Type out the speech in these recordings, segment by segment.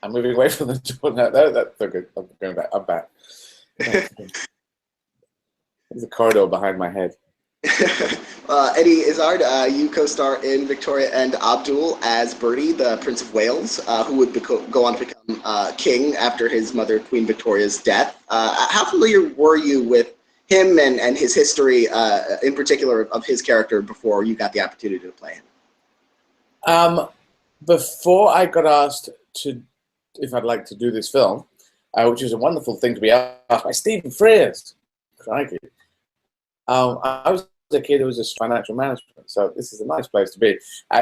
I'm moving away from the door now. No, that's so good. I'm going back. I'm back. There's a corridor behind my head. Eddie Izzard, you co-star in Victoria and Abdul as Bertie, the Prince of Wales, who would go on to become king after his mother, Queen Victoria's death. How familiar were you with him and his history, in particular of his character, before you got the opportunity to play him? Before I got asked if I'd like to do this film, which is a wonderful thing to be asked by Stephen Frears. Crikey. I was a kid who was a financial management, so this is a nice place to be,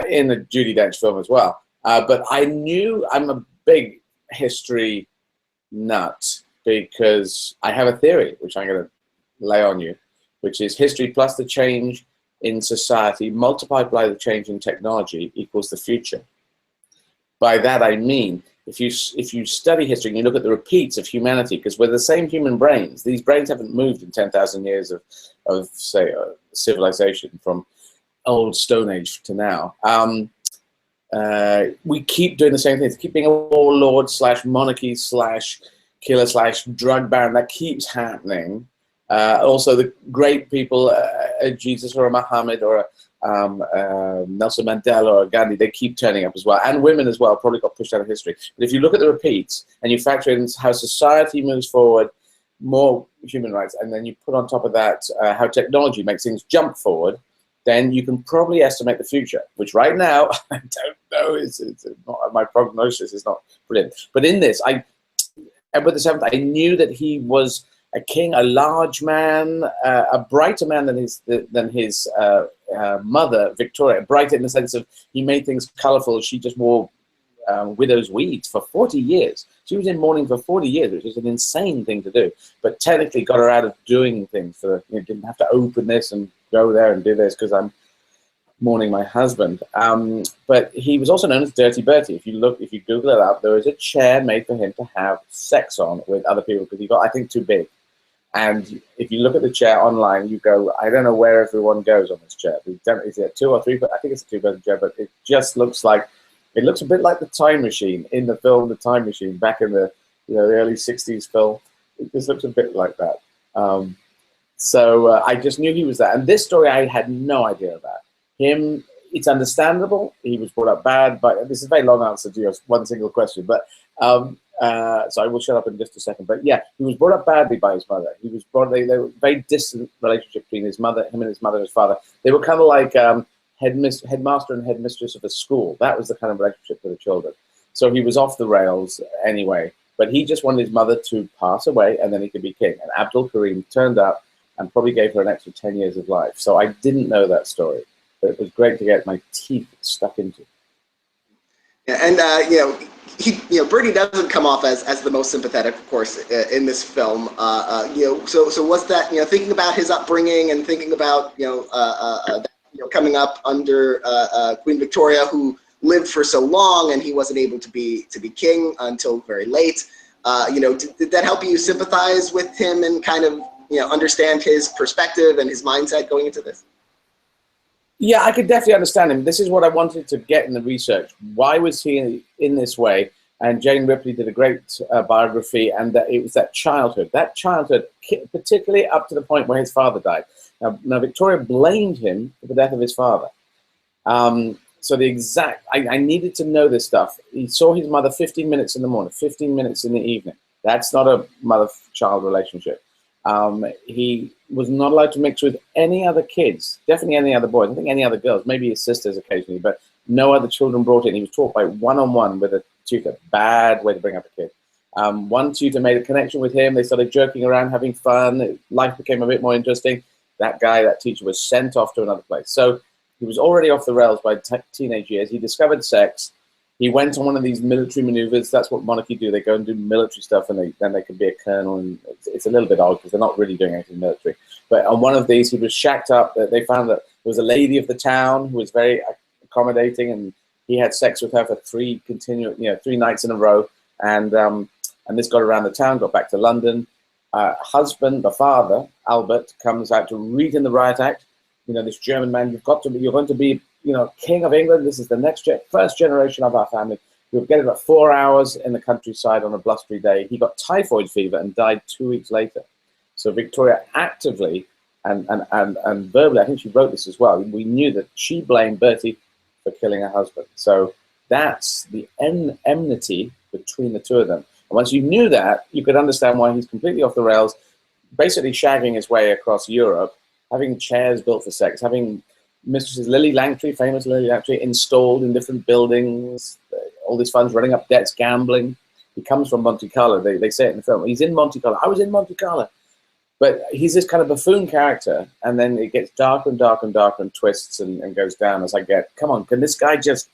in the Judi Dench film as well. But I knew I'm a big history nut because I have a theory, which I'm going to lay on you, which is history plus the change in society multiplied by the change in technology equals the future. By that I mean, if you study history and you look at the repeats of humanity, because we're the same human brains, these brains haven't moved in 10,000 years of say, civilization from old Stone Age to now. We keep doing the same things, keep being a warlord / monarchy / killer / drug baron. That keeps happening. Also, the great people, Jesus or a Muhammad or a Nelson Mandela or Gandhi, they keep turning up as well, and women as well probably got pushed out of history. But if you look at the repeats and you factor in how society moves forward, more human rights, and then you put on top of that how technology makes things jump forward, then you can probably estimate the future, which right now I don't know. It's not, my prognosis is not brilliant. But in this, Edward VII, I knew that he was a king, a large man, a brighter man than his mother, Victoria. Brighter in the sense of he made things colorful. She just wore widow's weeds for 40 years. She was in mourning for 40 years, which is an insane thing to do. But technically got her out of doing things. Didn't have to open this and go there and do this because I'm mourning my husband. But he was also known as Dirty Bertie. If you Google it up, there is a chair made for him to have sex on with other people because he got, I think, too big. And if you look at the chair online, you go, I don't know where everyone goes on this chair. Is it 2 or 3? But I think it's a 2-person chair. But it just looks like, it looks a bit like the Time Machine in the film The Time Machine back in the the early '60s film. It just looks a bit like that. So I just knew he was that. And this story, I had no idea about him. It's understandable. He was brought up bad, but this is a very long answer to your one single question. But so I will shut up in just a second. But yeah, he was brought up badly by his mother. He was brought. They were very distant relationship between him and his mother and his father. They were kind of like headmaster and headmistress of a school. That was the kind of relationship for the children. So he was off the rails anyway. But he just wanted his mother to pass away, and then he could be king. And Abdul Karim turned up and probably gave her an extra 10 years of life. So I didn't know that story, but it was great to get my teeth stuck into. Yeah, and Bertie doesn't come off as the most sympathetic, of course, in this film. So was that thinking about his upbringing and thinking about coming up under Queen Victoria, who lived for so long, and he wasn't able to be king until very late. Did that help you sympathize with him and kind of understand his perspective and his mindset going into this? Yeah, I could definitely understand him. This is what I wanted to get in the research. Why was he in this way? And Jane Ripley did a great biography, and it was that childhood, particularly up to the point where his father died. Now Victoria blamed him for the death of his father. So I needed to know this stuff. He saw his mother 15 minutes in the morning, 15 minutes in the evening. That's not a mother-child relationship. He was not allowed to mix with any other kids, definitely any other boys, I think any other girls, maybe his sisters occasionally, but no other children brought in. He was taught by one-on-one with a tutor. Bad way to bring up a kid. One tutor made a connection with him. They started joking around, having fun. Life became a bit more interesting. That teacher was sent off to another place. So he was already off the rails by teenage years. He discovered sex. He went on one of these military maneuvers. That's what monarchy do. They go and do military stuff, and then they can be a colonel. And it's a little bit odd because they're not really doing anything military. But on one of these, he was shacked up. They found that there was a lady of the town who was very accommodating, and he had sex with her for 3 nights in a row. And this got around the town, got back to London. The father, Albert, comes out to read in the Riot Act. This German man, you're going to be, king of England. This is the first generation of our family. He would get about 4 hours in the countryside on a blustery day. He got typhoid fever and died 2 weeks later. So Victoria actively and verbally, I think she wrote this as well, we knew that she blamed Bertie for killing her husband. So that's the enmity between the two of them. And once you knew that, you could understand why he's completely off the rails, basically shagging his way across Europe, having chairs built for sex, having mistresses, Lily Langtry, famous Lily Langtry, installed in different buildings, all these funds, running up debts, gambling. He comes from Monte Carlo. They say it in the film. He's in Monte Carlo. I was in Monte Carlo. But he's this kind of buffoon character, and then it gets darker and darker and darker and twists and goes down as I get, come on, can this guy just,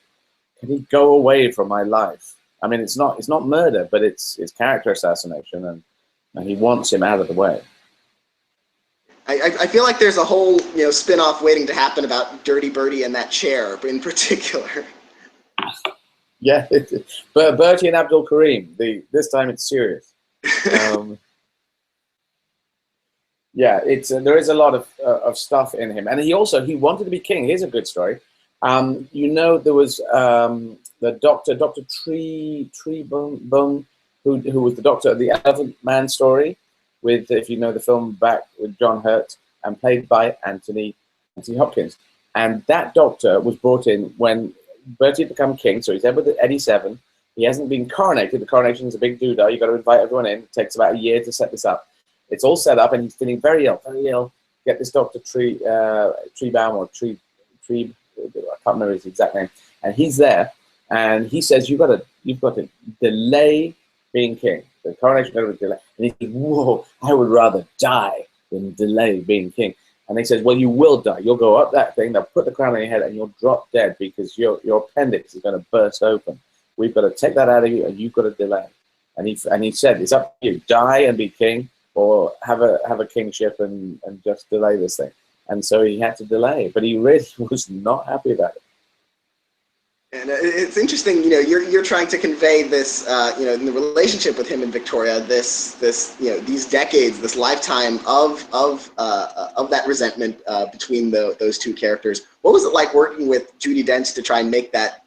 can he go away from my life? I mean, it's not murder, but it's character assassination, and he wants him out of the way. I feel like there's a whole spin-off waiting to happen about Dirty Bertie and that chair in particular. Yeah, but Bertie and Abdul Karim. This time it's serious. Yeah, there is a lot of stuff in him, and he wanted to be king. Here's a good story. There was the doctor, Dr. Treebum, who was the doctor of the Elephant Man story, with, if you know the film, back with John Hurt, and played by Anthony Hopkins. And that doctor was brought in when Bertie had become king, so he's there with Eddie VII. He hasn't been coronated. The coronation is a big doodah. You've got to invite everyone in. It takes about a year to set this up. It's all set up, and he's feeling very ill, very ill. Get this Dr. Treebaum or Tree, I can't remember his exact name. And he's there, and he says, you've got to delay being king. The coronation got to delay. And he says, whoa, I would rather die than delay being king. And he says, well, you will die. You'll go up that thing, they'll put the crown on your head, and you'll drop dead because your appendix is going to burst open. We've got to take that out of you, and you've got to delay. And he said, it's up to you. Die and be king, or have a kingship and just delay this thing. And so he had to delay, but he really was not happy about it. And it's interesting, you're trying to convey this, in the relationship with him and Victoria, these decades, this lifetime of that resentment between those two characters. What was it like working with Judi Dench to try and make that,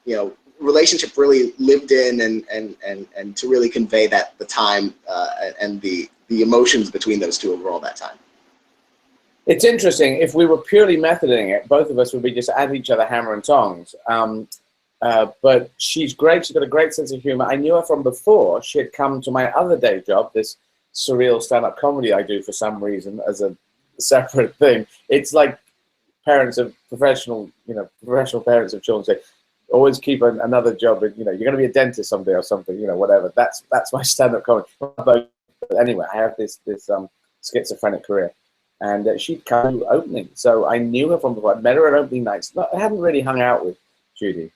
relationship really lived in and to really convey the time and the emotions between those two over all that time? It's interesting. If we were purely methoding it, both of us would be just at each other hammer and tongs. But she's great. She's got a great sense of humor. I knew her from before. She had come to my other day job, this surreal stand-up comedy I do for some reason as a separate thing. It's like parents of professional parents of children say, always keep another job. You're going to be a dentist someday or something. Whatever. That's my stand-up comedy. But anyway, I have this schizophrenic career, and she'd come to opening. So I knew her from before. I met her at opening nights. I hadn't really hung out with Judi.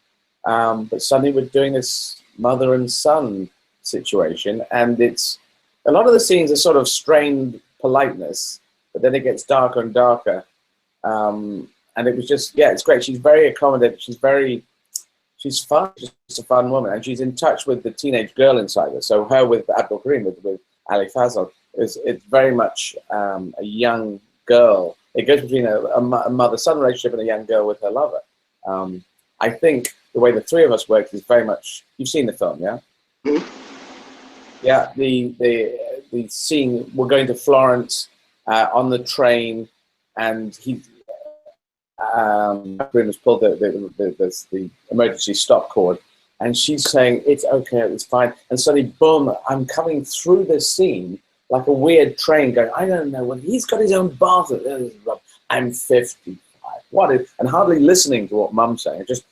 But suddenly we're doing this mother and son situation, and it's a lot of the scenes are sort of strained politeness, but then it gets darker and darker. And it was just, it's great. She's very accommodating. She's fun. She's just a fun woman, and she's in touch with the teenage girl inside her. So her with Abdul Karim, with Ali Fazal, it's very much a young girl. It goes between a mother-son relationship and a young girl with her lover. I think the way the three of us work is very much, you've seen the film, yeah? Mm-hmm. Yeah, the scene, we're going to Florence on the train, and Karim has pulled the emergency stop cord, and she's saying, it's okay, it's fine. And suddenly, boom, I'm coming through this scene like a weird train going, I don't know, he's got his own bathroom. I'm 55. And hardly listening to what Mum's saying, just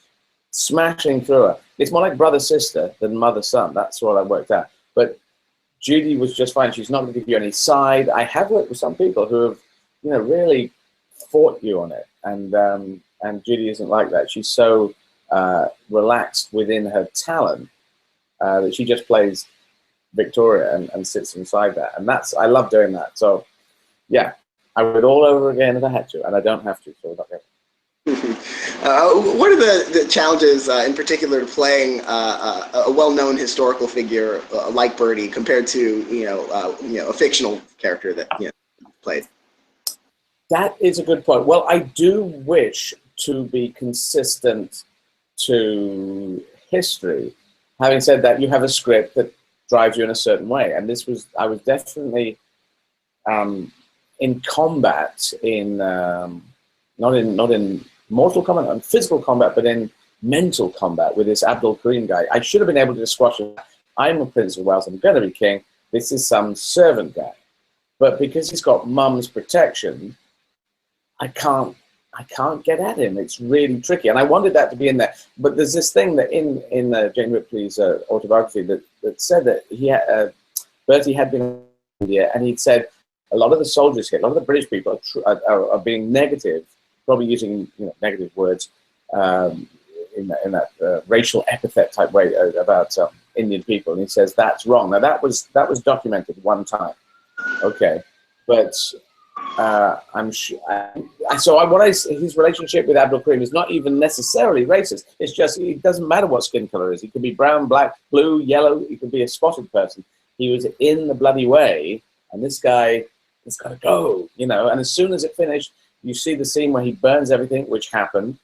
smashing through her. It's more like brother-sister than mother-son. That's what I worked out. But Judi was just fine. She's not going to give you any side. I have worked with some people who have, really fought you on it. And Judi isn't like that. She's so relaxed within her talent that she just plays Victoria and sits inside that. And I love doing that. So, yeah, I would all over again if I had to, and I don't have to, so it's okay. What are the challenges in particular to playing a well-known historical figure like Bertie compared to a fictional character that played? That is a good point. Well, I do wish to be consistent to history. having said that, you have a script that drives you in a certain way, and I was definitely in combat, in not in mortal combat, not in physical combat, but in mental combat with this Abdul Karim guy. I should have been able to just squash it. I'm a Prince of Wales. I'm going to be king. This is some servant guy, but because he's got mum's protection, I can't get at him. It's really tricky, and I wanted that to be in there. But there's this thing that in Jane Ripley's autobiography that said that Bertie had been in India, and he'd said a lot of the soldiers here, a lot of the British people are being negative, probably using negative words in that racial epithet type way about Indian people, and he says that's wrong. Now that was documented one time, okay, but I'm sure. His relationship with Abdul Karim is not even necessarily racist. It's just it doesn't matter what skin color is. He could be brown, black, blue, yellow. He could be a spotted person. He was in the bloody way, and this guy has got to go. And as soon as it finished, you see the scene where he burns everything, which happened.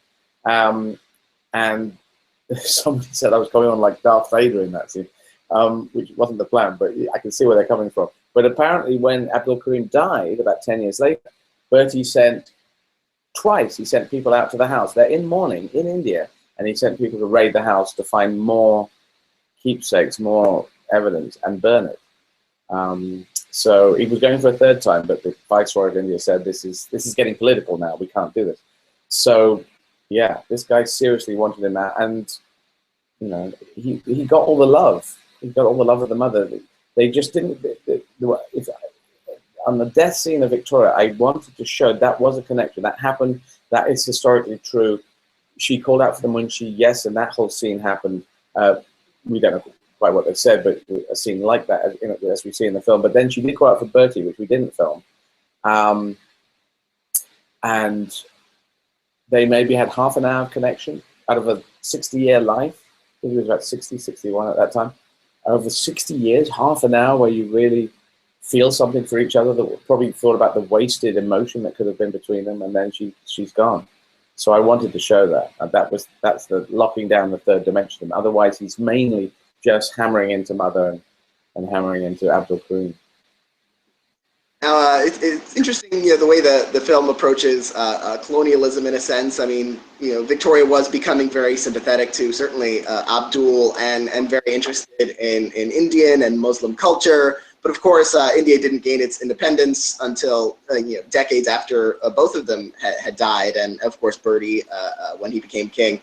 And somebody said I was going on like Darth Vader in that scene, which wasn't the plan, but I can see where they're coming from. But apparently when Abdul Karim died, about 10 years later, Bertie sent people out to the house. They're in mourning in India, and he sent people to raid the house to find more keepsakes, more evidence, and burn it. So he was going for a third time, but the Viceroy of India said, this is getting political now, we can't do this. So yeah, this guy seriously wanted him out, and he got all the love. He got all the love of the mother. They just didn't. On the death scene of Victoria, I wanted to show that was a connection that happened. That is historically true. She called out for them when and that whole scene happened. We don't know quite what they said, but a scene like that, as we see in the film. But then she did call out for Bertie, which we didn't film, and they maybe had half an hour connection out of a 60-year life. I think it was about 60, 61 at that time. Over 60 years, half an hour where you really feel something for each other, that probably thought about the wasted emotion that could have been between them, and then she's gone. So I wanted to show that. And that's the locking down the third dimension. Otherwise, he's mainly just hammering into Mother and hammering into Abdul Karim. Now, it's interesting, the way the film approaches colonialism in a sense. I mean, Victoria was becoming very sympathetic to certainly Abdul and very interested in Indian and Muslim culture. But of course, India didn't gain its independence until decades after both of them had died. And of course, Bertie, when he became king,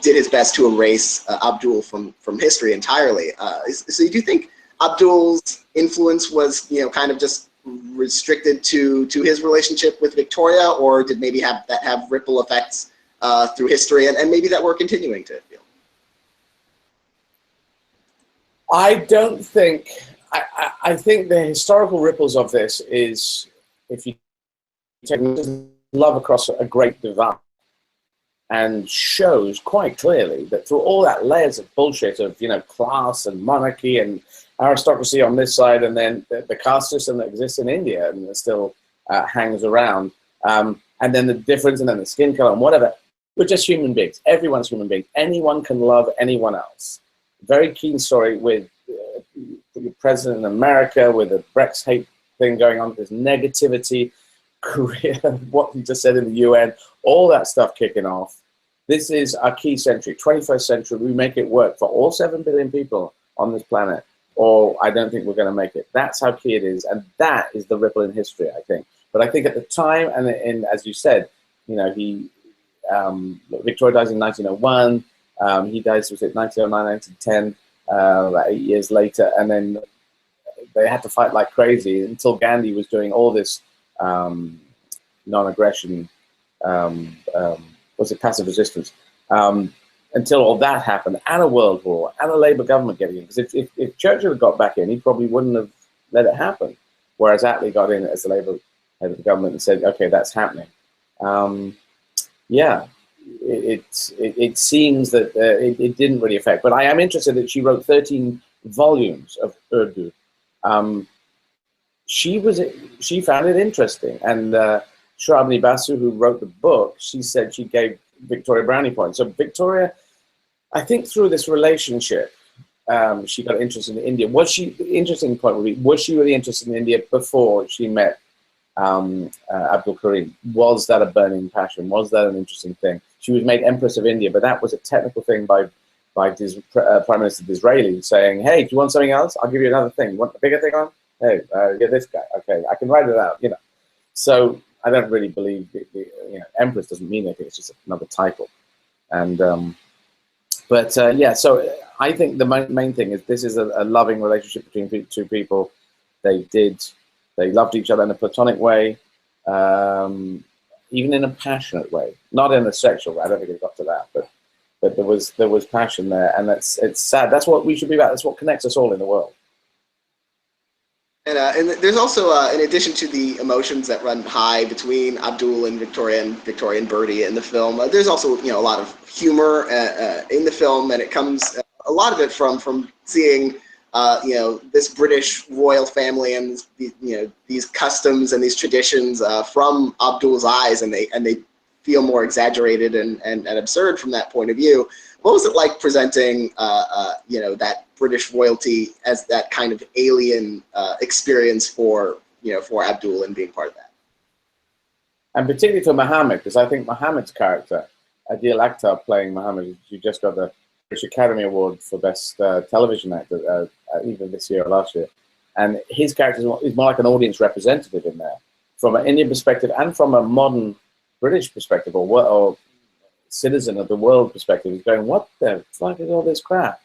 did his best to erase Abdul from history entirely. So do you think Abdul's influence was kind of just restricted to his relationship with Victoria, or did maybe have ripple effects through history, and maybe that we're continuing to feel? I don't think. I think the historical ripples of this is, if you take love across a great divide, and shows quite clearly that through all that layers of bullshit of class and monarchy and aristocracy on this side, and then the caste system that exists in India and that still hangs around, and then the difference, and then the skin color and whatever. We're just human beings. Everyone's human being. Anyone can love anyone else. Very keen story with the president in America, with the Brexit thing going on. There's negativity, Korea, what he just said in the UN, all that stuff kicking off. This is our key century, 21st century. We make it work for all 7 billion people on this planet, or I don't think we're going to make it. That's how key it is, and that is the ripple in history, I think. But I think at the time, and as you said, Victoria dies in 1901. He dies, was it 1909, 1910, about 8 years later, and then they had to fight like crazy until Gandhi was doing all this non-aggression, was it passive resistance? Until all that happened, and a world war, and a Labour government getting in. Because if Churchill had got back in, he probably wouldn't have let it happen. Whereas Attlee got in as the Labour head of the government and said, okay, that's happening. Yeah, it seems that it didn't really affect. But I am interested that she wrote 13 volumes of Urdu. She found it interesting. And Shravani Basu, who wrote the book, she said she gave Victoria brownie points. So Victoria, I think through this relationship she got interested in India. The interesting point would be, was she really interested in India before she met Abdul Karim? Was that a burning passion? Was that an interesting thing? She was made Empress of India, but that was a technical thing by Prime Minister Disraeli saying, hey, do you want something else? I'll give you another thing. Want a bigger thing on? Hey, get this guy. Okay, I can write it out, you know. So I don't really believe, Empress doesn't mean anything. It's just another title. And, yeah, so I think the main thing is this is a loving relationship between two people. They loved each other in a platonic way, even in a passionate way, not in a sexual way. I don't think it got to that, but there was passion there, and it's sad. That's what we should be about. That's what connects us all in the world. And there's also, in addition to the emotions that run high between Abdul and Victoria and Bertie in the film, there's also a lot of humor in the film, and it comes a lot of it from seeing this British royal family and these customs and these traditions from Abdul's eyes, and they feel more exaggerated and absurd from that point of view. What was it like presenting that British royalty as that kind of alien experience for Abdul and being part of that? And particularly for Mohammed, because I think Mohammed's character, Adil Akhtar playing Mohammed, who just got the British Academy Award for Best Television Actor either this year or last year, and his character is more like an audience representative in there, from an Indian perspective and from a modern British perspective or citizen of the world perspective. He's going, what the fuck is all this crap?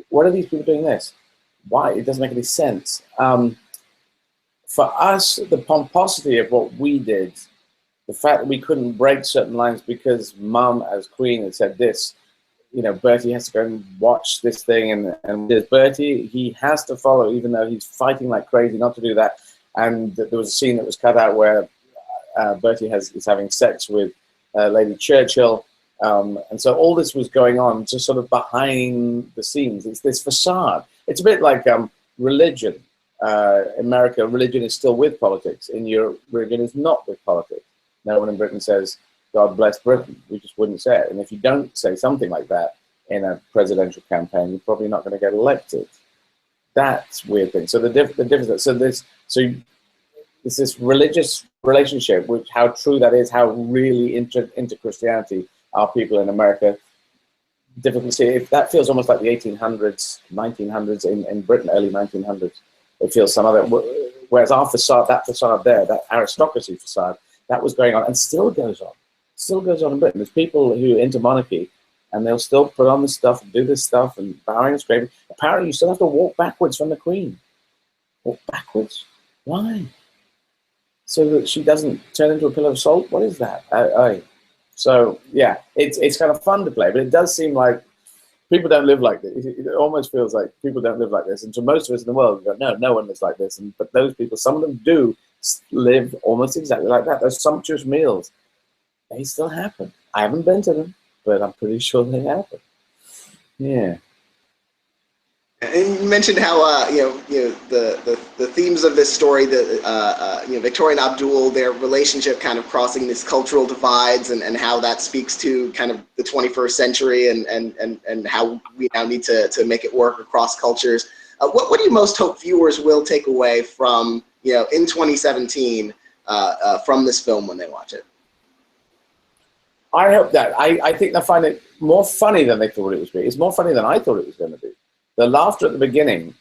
What are these people doing this? Why? It doesn't make any sense. For us, the pomposity of what we did, the fact that we couldn't break certain lines because Mum, as Queen, had said this, Bertie has to go and watch this thing, and there's Bertie, he has to follow, even though he's fighting like crazy not to do that. And there was a scene that was cut out where Bertie is having sex with Lady Churchill. And so all this was going on just sort of behind the scenes. It's this facade. It's a bit like religion. In America, religion is still with politics. In Europe, religion is not with politics. No one in Britain says, God bless Britain. We just wouldn't say it. And if you don't say something like that in a presidential campaign, you're probably not going to get elected. That's weird thing. So the difference. So this religious relationship, which how true that is, how really into Christianity are people in America. Difficult to see. If that feels almost like the 1800s, 1900s in Britain, early 1900s. It feels some of it. Whereas our facade, that facade there, that aristocracy facade, that was going on and still goes on. Still goes on in Britain. There's people who are into monarchy, and they'll still put on this stuff and do this stuff and bowing and scraping. Apparently, you still have to walk backwards from the Queen. Walk backwards? Why? So that she doesn't turn into a pillar of salt? What is that? So yeah, it's kind of fun to play, but it does seem like people don't live like this. It almost feels like people don't live like this. And to most of us in the world, we go, no one lives like this. But those people, some of them do live almost exactly like that. Those sumptuous meals, they still happen. I haven't been to them, but I'm pretty sure they happen. Yeah. And you mentioned how the themes of this story, Victoria and Abdul, their relationship kind of crossing these cultural divides, and how that speaks to kind of the 21st century and how we now need to make it work across cultures. What do you most hope viewers will take away from in 2017 from this film when they watch it? I hope that I think they'll find it more funny than they thought it was. It's more funny than I thought it was going to be. The laughter at the beginning,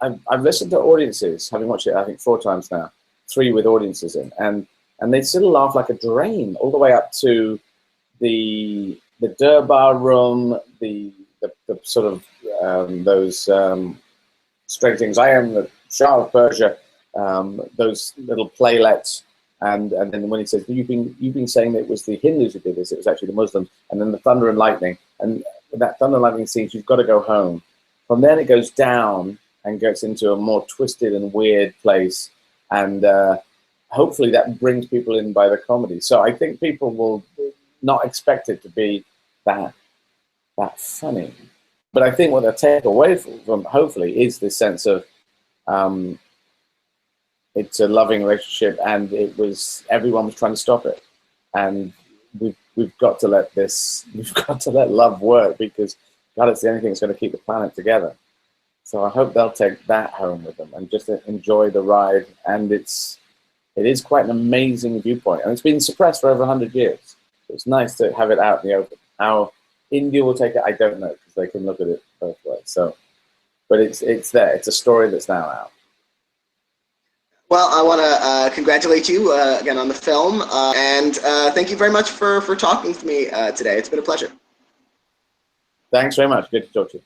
I've listened to audiences, having watched it, I think 4 times now, 3 with audiences in, and they still laugh like a drain all the way up to the Durbar room, the sort of those strange things. I am the Shah of Persia, those little playlets, and then when he says, you've been saying that it was the Hindus who did this, it was actually the Muslims, and then the thunder and lightning, and that thunder and lightning scene, you've got to go home. From then it goes down and gets into a more twisted and weird place, and hopefully that brings people in by the comedy. So I think people will not expect it to be that funny. But I think what they'll take away from hopefully is this sense of it's a loving relationship, and everyone was trying to stop it, and we've got to let love work, because God, it's the only thing that's going to keep the planet together. So I hope they'll take that home with them and just enjoy the ride. And it is quite an amazing viewpoint, and it's been suppressed for over 100 years. So it's nice to have it out in the open. How India will take it, I don't know, because they can look at it both ways. So, but it's there. It's a story that's now out. Well, I want to congratulate you again on the film, and thank you very much for talking to me today. It's been a pleasure. Thanks very much. Good to talk to you.